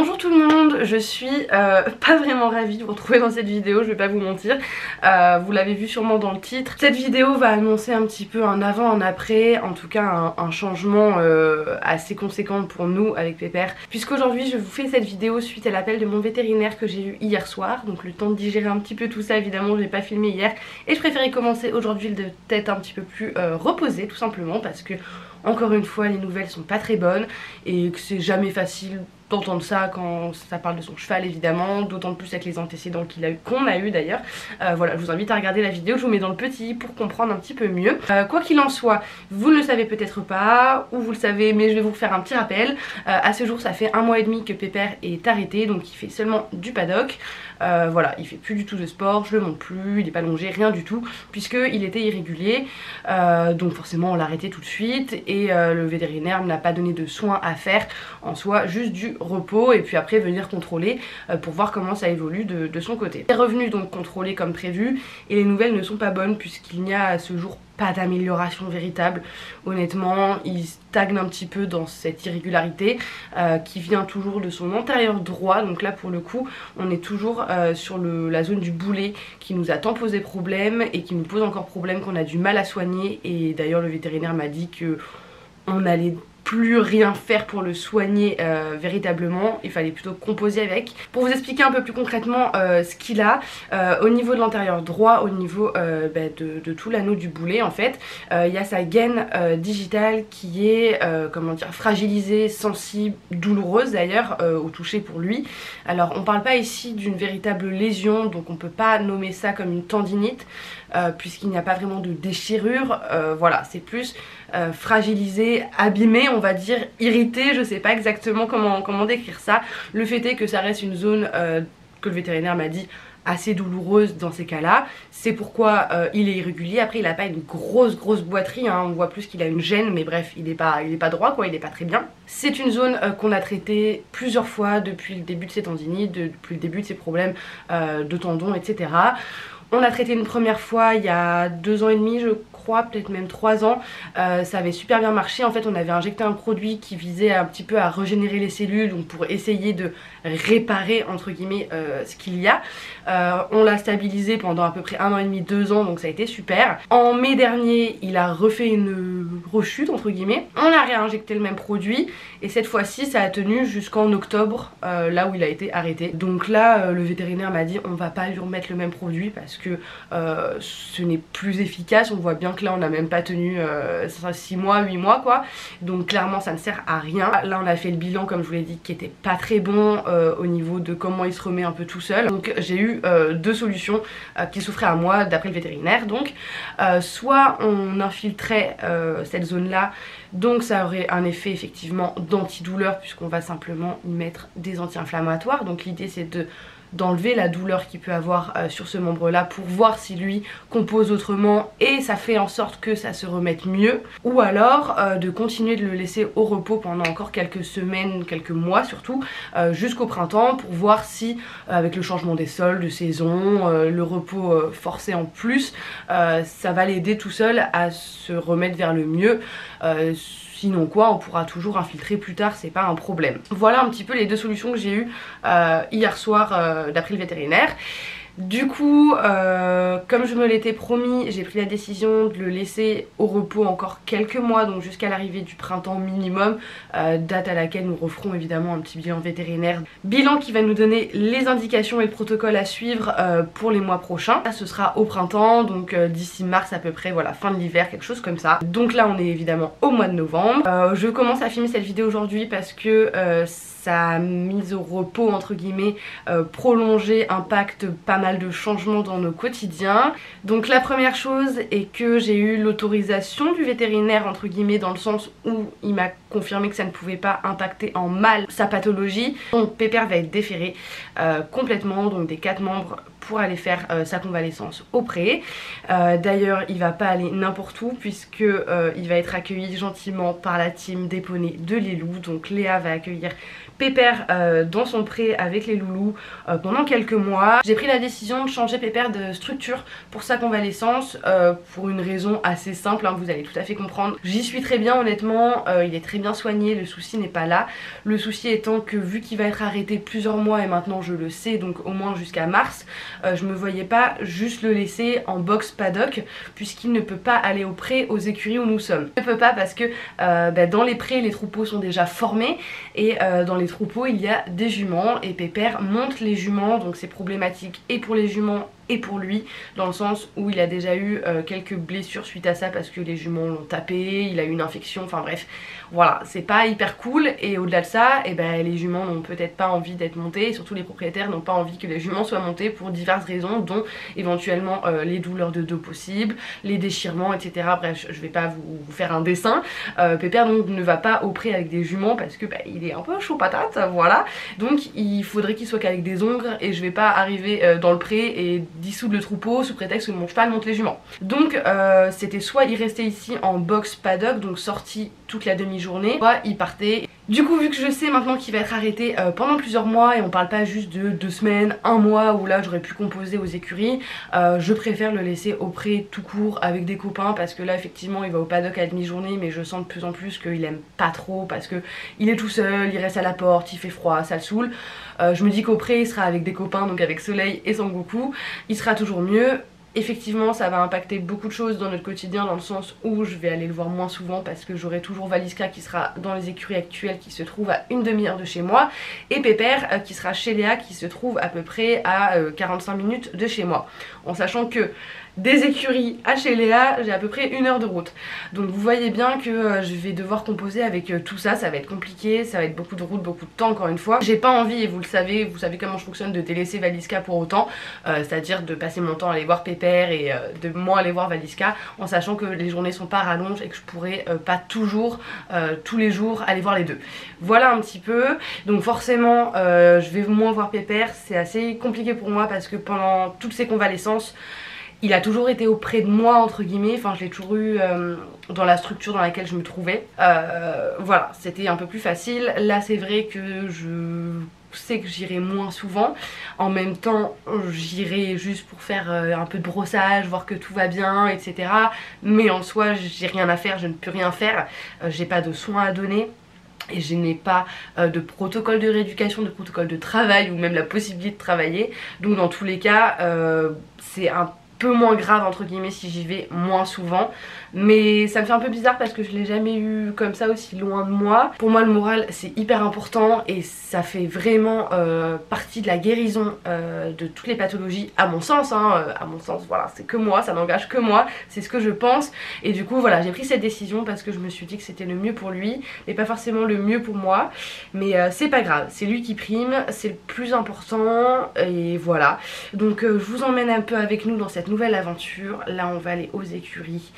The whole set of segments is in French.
Bonjour tout le monde, je suis pas vraiment ravie de vous retrouver dans cette vidéo, je vais pas vous mentir. Vous l'avez vu sûrement dans le titre. Cette vidéo va annoncer un petit peu un avant, un après, en tout cas un changement assez conséquent pour nous avec Pépère. Puisqu'aujourd'hui je vous fais cette vidéo suite à l'appel de mon vétérinaire que j'ai eu hier soir. Donc le temps de digérer un petit peu tout ça, évidemment je n'ai pas filmé hier. Et je préférais commencer aujourd'hui de tête un petit peu plus reposée tout simplement parce que encore une fois les nouvelles sont pas très bonnes et que c'est jamais facile d'entendre ça quand ça parle de son cheval évidemment, d'autant plus avec les antécédents qu'on a eu d'ailleurs. Voilà, je vous invite à regarder la vidéo, je vous mets dans le petit pour comprendre un petit peu mieux. Quoi qu'il en soit, vous ne le savez peut-être pas, ou vous le savez, mais je vais vous faire un petit rappel. À ce jour, ça fait 1 mois et demi que Pépère est arrêté, donc il fait seulement du paddock. Voilà, il fait plus du tout de sport, je le monte plus, il est pas longé, rien du tout, puisqu'il était irrégulier. Donc forcément on l'a arrêté tout de suite et le vétérinaire n'a pas donné de soins à faire en soi, juste du repos et puis après venir contrôler pour voir comment ça évolue de son côté. Il est revenu donc contrôler comme prévu et les nouvelles ne sont pas bonnes puisqu'il n'y a à ce jour pas d'amélioration véritable. Honnêtement, il stagne un petit peu dans cette irrégularité qui vient toujours de son antérieur droit. Donc là pour le coup on est toujours sur la zone du boulet qui nous a tant posé problème et qui nous pose encore problème, qu'on a du mal à soigner. Et d'ailleurs le vétérinaire m'a dit que on allait plus rien faire pour le soigner véritablement, il fallait plutôt composer avec. Pour vous expliquer un peu plus concrètement ce qu'il a, au niveau de l'antérieur droit, au niveau de tout l'anneau du boulet en fait, il y a sa gaine digitale qui est comment dire, fragilisée, sensible, douloureuse d'ailleurs au toucher pour lui. Alors on parle pas ici d'une véritable lésion, donc on peut pas nommer ça comme une tendinite puisqu'il n'y a pas vraiment de déchirure. Voilà, c'est plus fragilisé, abîmé, on va dire, irrité, je sais pas exactement comment décrire ça. Le fait est que ça reste une zone que le vétérinaire m'a dit assez douloureuse dans ces cas-là. C'est pourquoi il est irrégulier. Après il a pas une grosse boiterie, hein. On voit plus qu'il a une gêne, mais bref, il est pas droit quoi, il est pas très bien. C'est une zone qu'on a traitée plusieurs fois depuis le début de ses tendinites, depuis le début de ses problèmes de tendons, etc. On a traité une première fois il y a 2 ans et demi je crois, peut-être même 3 ans. Ça avait super bien marché. En fait on avait injecté un produit qui visait un petit peu à régénérer les cellules, donc pour essayer de réparer entre guillemets ce qu'il y a. On l'a stabilisé pendant à peu près 1 an et demi, 2 ans, donc ça a été super. En mai dernier il a refait une rechute entre guillemets. On a réinjecté le même produit et cette fois-ci ça a tenu jusqu'en octobre, là où il a été arrêté. Donc là le vétérinaire m'a dit on va pas lui remettre le même produit parce que ce n'est plus efficace. On voit bien que là on a même pas tenu 6 mois, 8 mois quoi, donc clairement ça ne sert à rien. Là on a fait le bilan comme je vous l'ai dit qui était pas très bon au niveau de comment il se remet un peu tout seul. Donc j'ai eu 2 solutions qui s'offraient à moi d'après le vétérinaire. Donc soit on infiltrait cette zone là, donc ça aurait un effet effectivement d'antidouleur puisqu'on va simplement y mettre des anti-inflammatoires. Donc l'idée c'est d'enlever la douleur qu'il peut avoir sur ce membre là pour voir si lui compose autrement et ça fait en sorte que ça se remette mieux, ou alors de continuer de le laisser au repos pendant encore quelques semaines, quelques mois surtout, jusqu'au printemps pour voir si avec le changement des sols, de saison, le repos forcé en plus, ça va l'aider tout seul à se remettre vers le mieux. Sinon quoi, on pourra toujours infiltrer plus tard, c'est pas un problème. Voilà un petit peu les 2 solutions que j'ai eues hier soir d'après le vétérinaire. Du coup, comme je me l'étais promis, j'ai pris la décision de le laisser au repos encore quelques mois, donc jusqu'à l'arrivée du printemps minimum, date à laquelle nous referons évidemment un petit bilan vétérinaire. Bilan qui va nous donner les indications et le protocole à suivre pour les mois prochains. Là, ce sera au printemps, donc d'ici mars à peu près, voilà, fin de l'hiver, quelque chose comme ça. Donc là, on est évidemment au mois de novembre. Je commence à filmer cette vidéo aujourd'hui parce que sa mise au repos entre guillemets prolongée impacte pas mal de changements dans nos quotidiens. Donc la première chose est que j'ai eu l'autorisation du vétérinaire entre guillemets dans le sens où il m'a confirmé que ça ne pouvait pas impacter en mal sa pathologie. Donc Pépère va être déféré complètement, donc des 4 membres pour aller faire sa convalescence au pré. D'ailleurs il va pas aller n'importe où puisque il va être accueilli gentiment par la team des poneys de Lilou. Donc Léa va accueillir Pépère dans son pré avec les loulous pendant quelques mois. J'ai pris la décision de changer Pépère de structure pour sa convalescence pour une raison assez simple, hein, vous allez tout à fait comprendre. J'y suis très bien honnêtement, il est très bien soigné, le souci n'est pas là. Le souci étant que vu qu'il va être arrêté plusieurs mois et maintenant je le sais, donc au moins jusqu'à mars, je me voyais pas juste le laisser en box paddock puisqu'il ne peut pas aller au pré aux écuries où nous sommes. Il ne peut pas parce que dans les prés les troupeaux sont déjà formés et dans les troupeaux il y a des juments et Pépère monte les juments, donc c'est problématique et pour les juments et pour lui dans le sens où il a déjà eu quelques blessures suite à ça parce que les juments l'ont tapé, il a eu une infection, enfin bref voilà, c'est pas hyper cool. Et au-delà de ça, les juments n'ont peut-être pas envie d'être montés et surtout les propriétaires n'ont pas envie que les juments soient montés pour diverses raisons, dont éventuellement les douleurs de dos possibles, les déchirements, etc. Bref, je vais pas vous faire un dessin. Pépère donc ne va pas au pré avec des juments parce que il est un peu chaud patate, voilà. Donc il faudrait qu'il soit qu'avec des ongres et je vais pas arriver dans le pré et dissoudre le troupeau sous prétexte que mon cheval monte les juments. Donc c'était soit il restait ici en box paddock, donc sorti toute la demi-journée, soit il partait. Du coup vu que je sais maintenant qu'il va être arrêté pendant plusieurs mois et on parle pas juste de 2 semaines, 1 mois où là j'aurais pu composer aux écuries, je préfère le laisser au pré tout court avec des copains parce que là effectivement il va au paddock à demi-journée mais je sens de plus en plus qu'il aime pas trop parce que il est tout seul, il reste à la porte, il fait froid, ça le saoule. Je me dis qu'au pré il sera avec des copains, donc avec Soleil et Sangoku, il sera toujours mieux. Effectivement ça va impacter beaucoup de choses dans notre quotidien dans le sens où je vais aller le voir moins souvent parce que j'aurai toujours Valiska qui sera dans les écuries actuelles qui se trouve à une demi-heure de chez moi et Pépère qui sera chez Léa qui se trouve à peu près à 45 minutes de chez moi, en sachant que des écuries à chez Léa j'ai à peu près 1 heure de route, donc vous voyez bien que je vais devoir composer avec tout ça, ça va être compliqué, ça va être beaucoup de route, beaucoup de temps encore une fois. J'ai pas envie, et vous savez comment je fonctionne, de délaisser Valiska pour autant, c'est à dire de passer mon temps à aller voir Pépère et de moins aller voir Valiska en sachant que les journées sont pas rallonges et que je pourrais pas toujours tous les jours aller voir les deux. Voilà un petit peu, donc forcément je vais moins voir Pépère, c'est assez compliqué pour moi parce que pendant toutes ces convalescences il a toujours été auprès de moi entre guillemets, enfin je l'ai toujours eu dans la structure dans laquelle je me trouvais. Voilà, c'était un peu plus facile. Là c'est vrai que je sais que j'irai moins souvent. En même temps j'irai juste pour faire un peu de brossage, voir que tout va bien, etc. Mais en soi j'ai rien à faire, je ne peux rien faire, j'ai pas de soins à donner. Et je n'ai pas de protocole de rééducation, de protocole de travail ou même la possibilité de travailler. Donc dans tous les cas c'est un peu moins grave entre guillemets si j'y vais moins souvent, mais ça me fait un peu bizarre parce que je l'ai jamais eu comme ça aussi loin de moi. Pour moi le moral c'est hyper important et ça fait vraiment partie de la guérison de toutes les pathologies à mon sens, hein, à mon sens, voilà, c'est que moi, ça n'engage que moi, c'est ce que je pense et du coup voilà, j'ai pris cette décision parce que je me suis dit que c'était le mieux pour lui et pas forcément le mieux pour moi, mais c'est pas grave, c'est lui qui prime, c'est le plus important et voilà. Donc je vous emmène un peu avec nous dans cette nouvelle aventure. Là on va aller aux écuries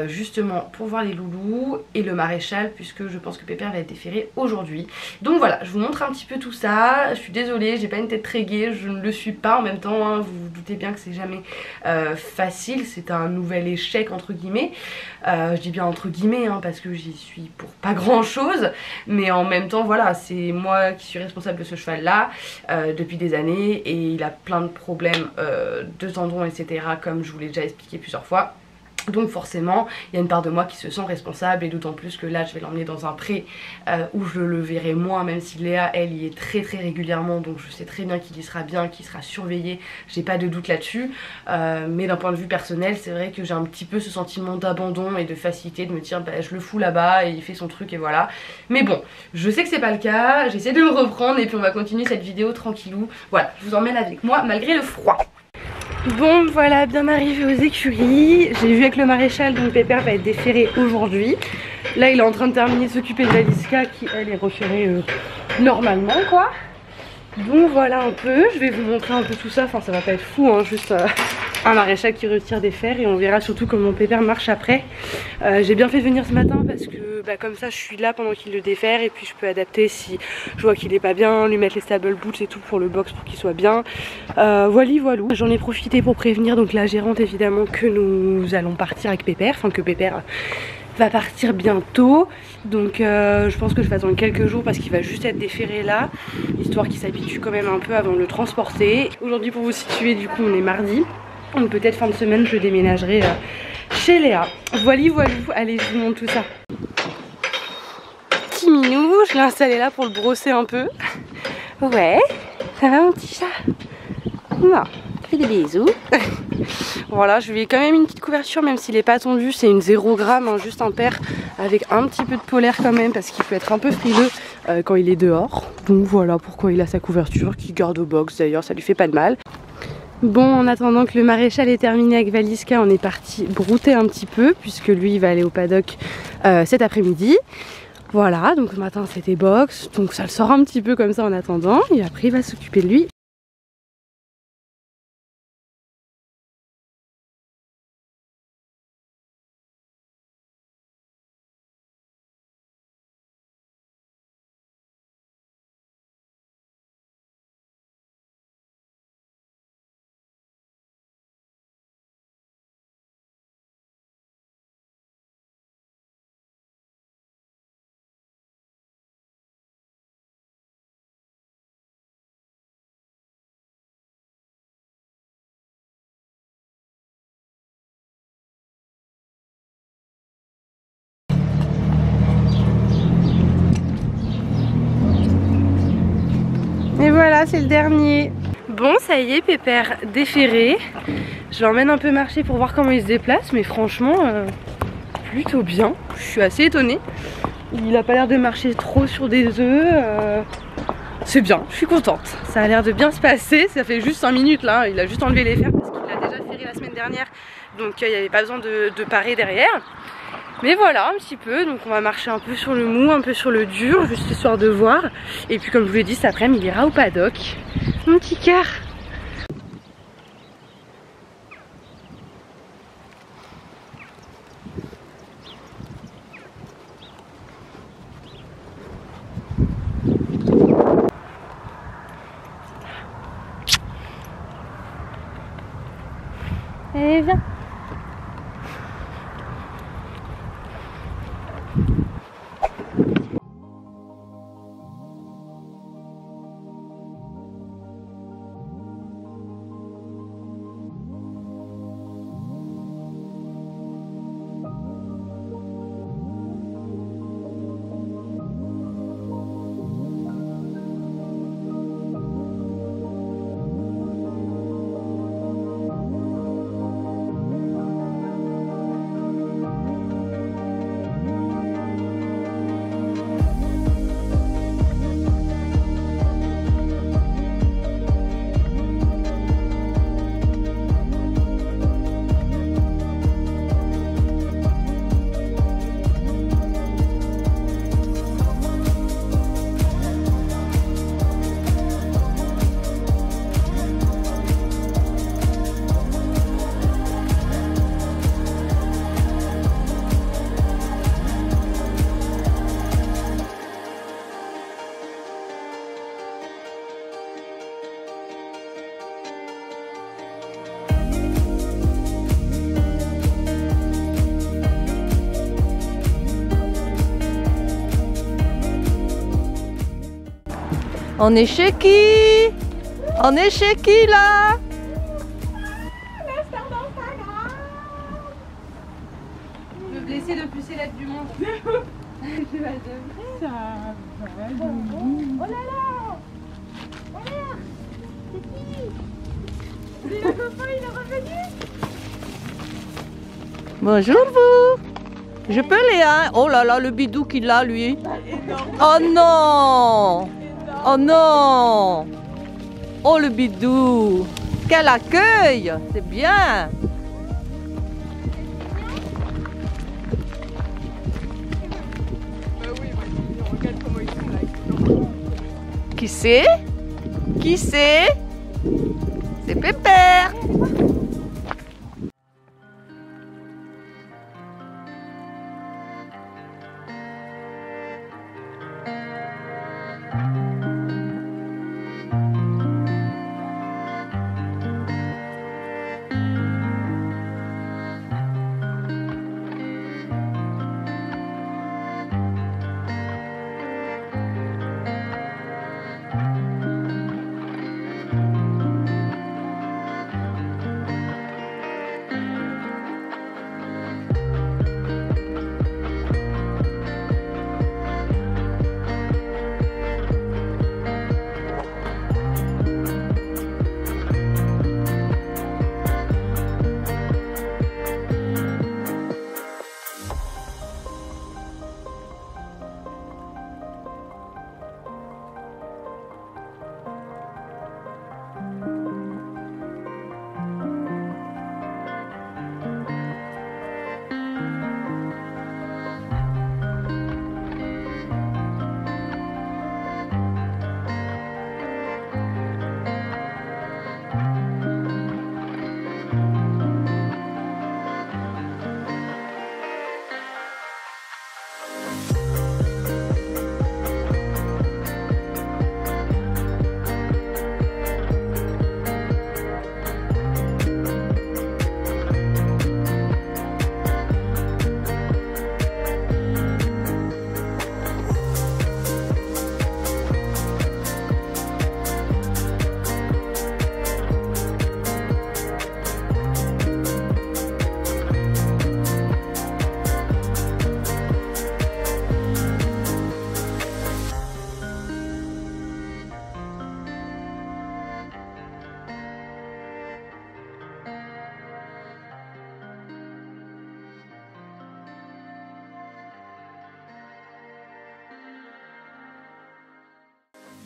justement pour voir les loulous et le maréchal puisque je pense que Pépère va être déféré aujourd'hui. Donc voilà, je vous montre un petit peu tout ça. Je suis désolée, j'ai pas une tête très gaie, je ne le suis pas en même temps, hein. Vous vous doutez bien que c'est jamais facile, c'est un nouvel échec entre guillemets. Je dis bien entre guillemets hein, parce que j'y suis pour pas grand chose, mais en même temps voilà, c'est moi qui suis responsable de ce cheval là depuis des années et il a plein de problèmes de tendons etc, comme je vous l'ai déjà expliqué plusieurs fois. Donc forcément il y a une part de moi qui se sent responsable et d'autant plus que là je vais l'emmener dans un pré où je le verrai moins, même si Léa elle y est très régulièrement, donc je sais très bien qu'il y sera bien, qu'il sera surveillé, j'ai pas de doute là-dessus, mais d'un point de vue personnel c'est vrai que j'ai un petit peu ce sentiment d'abandon et de facilité de me dire bah, je le fous là-bas et il fait son truc et voilà. Mais bon, je sais que c'est pas le cas, j'essaie de me reprendre et puis on va continuer cette vidéo tranquillou. Voilà, je vous emmène avec moi malgré le froid. Bon voilà, bien arrivé aux écuries, j'ai vu avec le maréchal, donc Pépère va être déféré aujourd'hui. Là il est en train de terminer de s'occuper de Valiska qui elle est referrée normalement quoi. Donc voilà un peu, je vais vous montrer un peu tout ça, enfin ça va pas être fou, hein, juste un maréchal qui retire des fers et on verra surtout comment Pépère marche après. J'ai bien fait venir ce matin parce que comme ça je suis là pendant qu'il le défère et puis je peux adapter si je vois qu'il est pas bien, lui mettre les stable boots et tout pour le box pour qu'il soit bien. Voilou. J'en ai profité pour prévenir donc la gérante évidemment que nous allons partir avec Pépère, enfin que Pépère va partir bientôt, donc je pense que je vais attendre quelques jours parce qu'il va juste être déféré là, histoire qu'il s'habitue quand même un peu avant de le transporter. Aujourd'hui, pour vous situer, du coup on est mardi, donc peut-être fin de semaine je déménagerai chez Léa. Voilou, allez je vous montre tout ça. Petit minou, je l'ai installé là pour le brosser un peu. Ouais, ça va mon petit chat? Non, fais des bisous. Voilà, je lui ai quand même une petite couverture, même s'il n'est pas tondu, c'est une 0 g, hein, juste un paire avec un petit peu de polaire quand même, parce qu'il peut être un peu frileux quand il est dehors. Donc voilà pourquoi il a sa couverture, qu'il garde au box d'ailleurs, ça lui fait pas de mal. Bon, en attendant que le maréchal est terminé avec Valiska, on est parti brouter un petit peu, puisque lui il va aller au paddock cet après-midi. Voilà, donc ce matin c'était box, donc ça le sort un petit peu comme ça en attendant, et après il va s'occuper de lui. Et voilà, c'est le dernier. Bon, ça y est, Pépère déféré. Je l'emmène un peu marcher pour voir comment il se déplace, mais franchement, plutôt bien. Je suis assez étonnée. Il a pas l'air de marcher trop sur des œufs. C'est bien, je suis contente. Ça a l'air de bien se passer. Ça fait juste 5 minutes là. Il a juste enlevé les fers parce qu'il a déjà ferré la semaine dernière. Donc il n'y avait pas besoin de parer derrière. Mais voilà, un petit peu, donc on va marcher un peu sur le mou, un peu sur le dur, juste histoire de voir. Et puis comme je vous l'ai dit, cet après-midi, il ira au paddock. Mon petit cœur. Allez, viens. On est chez qui? On est chez qui là? Le blessé le plus célèbre du monde. Ça va. Oh là là! Regarde! C'est qui? C'est le copain, il est revenu! Bonjour vous! Je peux Léa? Oh là là, le bidou qu'il a lui! Oh non! Oh non! Oh le bidou! Quel accueil! C'est bien! Oui, regarde comment ils sont là. Qui c'est? Qui c'est? C'est Pépère.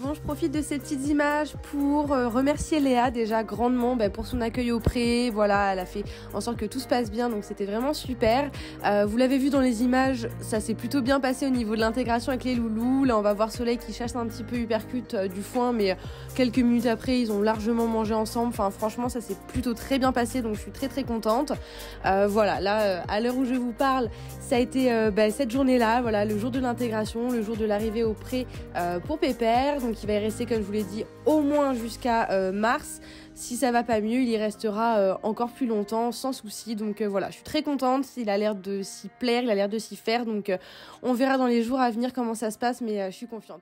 Bon, je profite de ces petites images pour remercier Léa déjà grandement pour son accueil au pré. Voilà, elle a fait en sorte que tout se passe bien, donc c'était vraiment super. Vous l'avez vu dans les images, ça s'est plutôt bien passé au niveau de l'intégration avec les loulous. Là, on va voir Soleil qui chasse un petit peu Hypercute du foin, mais quelques minutes après, ils ont largement mangé ensemble. Enfin, franchement, ça s'est plutôt très bien passé, donc je suis très contente. Voilà, là, à l'heure où je vous parle, ça a été cette journée-là, voilà, le jour de l'intégration, le jour de l'arrivée au pré pour Pépère. Donc il va y rester, comme je vous l'ai dit, au moins jusqu'à mars. Si ça va pas mieux, il y restera encore plus longtemps, sans souci. Donc voilà, je suis très contente. Il a l'air de s'y plaire, il a l'air de s'y faire. Donc on verra dans les jours à venir comment ça se passe, mais je suis confiante.